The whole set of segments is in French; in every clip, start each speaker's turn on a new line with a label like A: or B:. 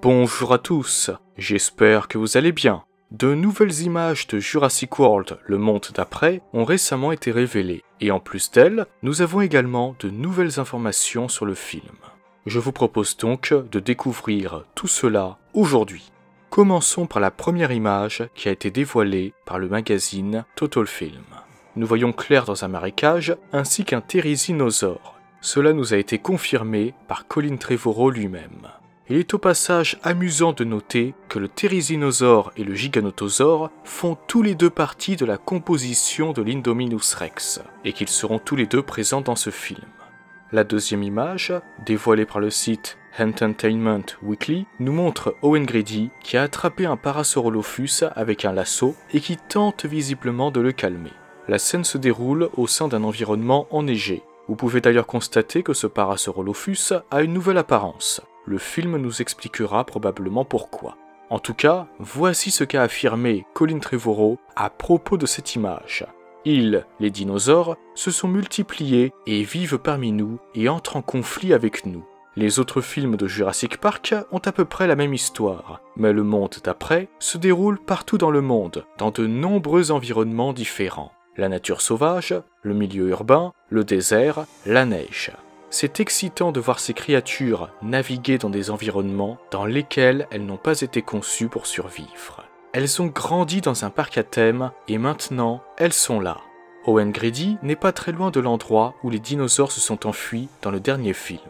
A: Bonjour à tous, j'espère que vous allez bien. De nouvelles images de Jurassic World, le monde d'après, ont récemment été révélées, et en plus d'elles, nous avons également de nouvelles informations sur le film. Je vous propose donc de découvrir tout cela aujourd'hui. Commençons par la première image qui a été dévoilée par le magazine Total Film. Nous voyons Claire dans un marécage ainsi qu'un thérésinosaure. Cela nous a été confirmé par Colin Trevorrow lui-même. Il est au passage amusant de noter que le thérésinosaure et le giganotosaure font tous les deux partie de la composition de l'Indominus Rex, et qu'ils seront tous les deux présents dans ce film. La deuxième image, dévoilée par le site Entertainment Weekly, nous montre Owen Grady qui a attrapé un Parasaurolophus avec un lasso et qui tente visiblement de le calmer. La scène se déroule au sein d'un environnement enneigé. Vous pouvez d'ailleurs constater que ce Parasaurolophus a une nouvelle apparence. Le film nous expliquera probablement pourquoi. En tout cas, voici ce qu'a affirmé Colin Trevorrow à propos de cette image. Ils, les dinosaures, se sont multipliés et vivent parmi nous et entrent en conflit avec nous. Les autres films de Jurassic Park ont à peu près la même histoire, mais le monde d'après se déroule partout dans le monde, dans de nombreux environnements différents. La nature sauvage, le milieu urbain, le désert, la neige. C'est excitant de voir ces créatures naviguer dans des environnements dans lesquels elles n'ont pas été conçues pour survivre. Elles ont grandi dans un parc à thème et maintenant, elles sont là. Owen Grady n'est pas très loin de l'endroit où les dinosaures se sont enfuis dans le dernier film.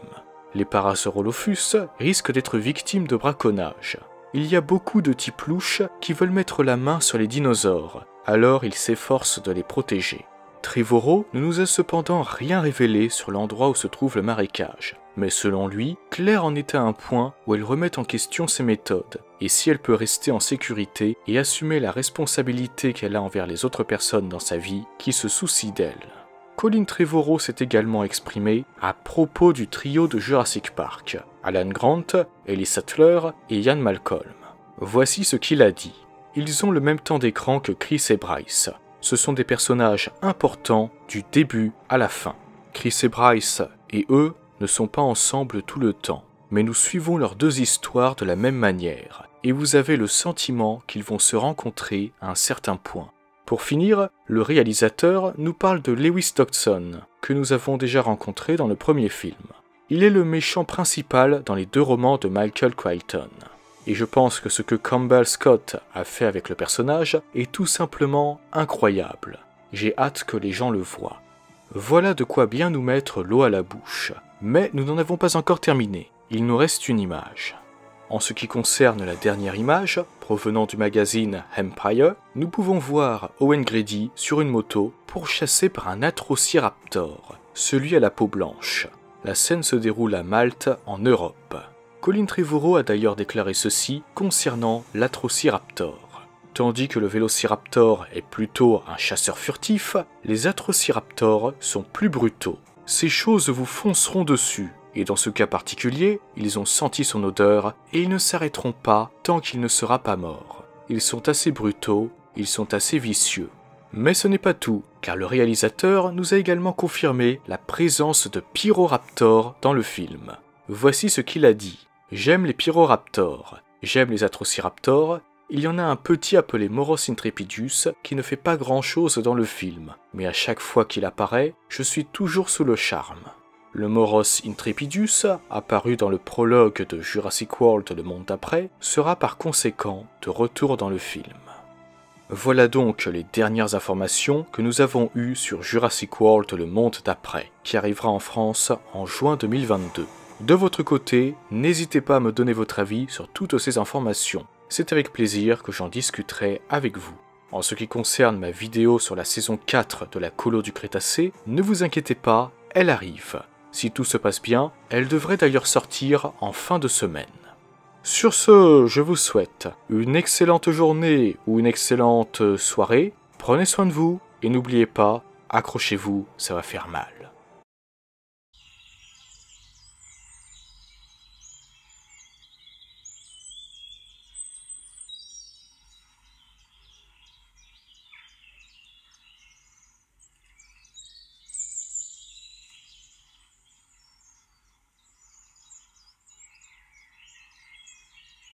A: Les Parasaurolophus risquent d'être victimes de braconnage. Il y a beaucoup de types louches qui veulent mettre la main sur les dinosaures, alors ils s'efforcent de les protéger. Trevorrow ne nous a cependant rien révélé sur l'endroit où se trouve le marécage. Mais selon lui, Claire en est à un point où elle remet en question ses méthodes, et si elle peut rester en sécurité et assumer la responsabilité qu'elle a envers les autres personnes dans sa vie qui se soucient d'elle. Colin Trevorrow s'est également exprimé à propos du trio de Jurassic Park, Alan Grant, Ellie Sattler et Ian Malcolm. Voici ce qu'il a dit. Ils ont le même temps d'écran que Chris et Bryce. Ce sont des personnages importants du début à la fin. Chris et Bryce et eux ne sont pas ensemble tout le temps, mais nous suivons leurs deux histoires de la même manière, et vous avez le sentiment qu'ils vont se rencontrer à un certain point. Pour finir, le réalisateur nous parle de Lewis Dodson, que nous avons déjà rencontré dans le premier film. Il est le méchant principal dans les deux romans de Michael Crichton. Et je pense que ce que Campbell Scott a fait avec le personnage est tout simplement incroyable. J'ai hâte que les gens le voient. Voilà de quoi bien nous mettre l'eau à la bouche. Mais nous n'en avons pas encore terminé. Il nous reste une image. En ce qui concerne la dernière image, provenant du magazine Empire, nous pouvons voir Owen Grady sur une moto pourchassé par un Atrociraptor, celui à la peau blanche. La scène se déroule à Malte, en Europe. Colin Trevorrow a d'ailleurs déclaré ceci concernant l'Atrociraptor. Tandis que le Vélociraptor est plutôt un chasseur furtif, les Atrociraptors sont plus brutaux. Ces choses vous fonceront dessus, et dans ce cas particulier, ils ont senti son odeur et ils ne s'arrêteront pas tant qu'il ne sera pas mort. Ils sont assez brutaux, ils sont assez vicieux. Mais ce n'est pas tout, car le réalisateur nous a également confirmé la présence de Pyroraptors dans le film. Voici ce qu'il a dit. J'aime les Pyroraptors, j'aime les Atrociraptors, il y en a un petit appelé Moros intrepidus qui ne fait pas grand chose dans le film, mais à chaque fois qu'il apparaît, je suis toujours sous le charme. Le Moros intrepidus, apparu dans le prologue de Jurassic World le monde d'après, sera par conséquent de retour dans le film. Voilà donc les dernières informations que nous avons eues sur Jurassic World le monde d'après, qui arrivera en France en juin 2022. De votre côté, n'hésitez pas à me donner votre avis sur toutes ces informations. C'est avec plaisir que j'en discuterai avec vous. En ce qui concerne ma vidéo sur la saison 4 de la Colo du Crétacé, ne vous inquiétez pas, elle arrive. Si tout se passe bien, elle devrait d'ailleurs sortir en fin de semaine. Sur ce, je vous souhaite une excellente journée ou une excellente soirée. Prenez soin de vous et n'oubliez pas, accrochez-vous, ça va faire mal.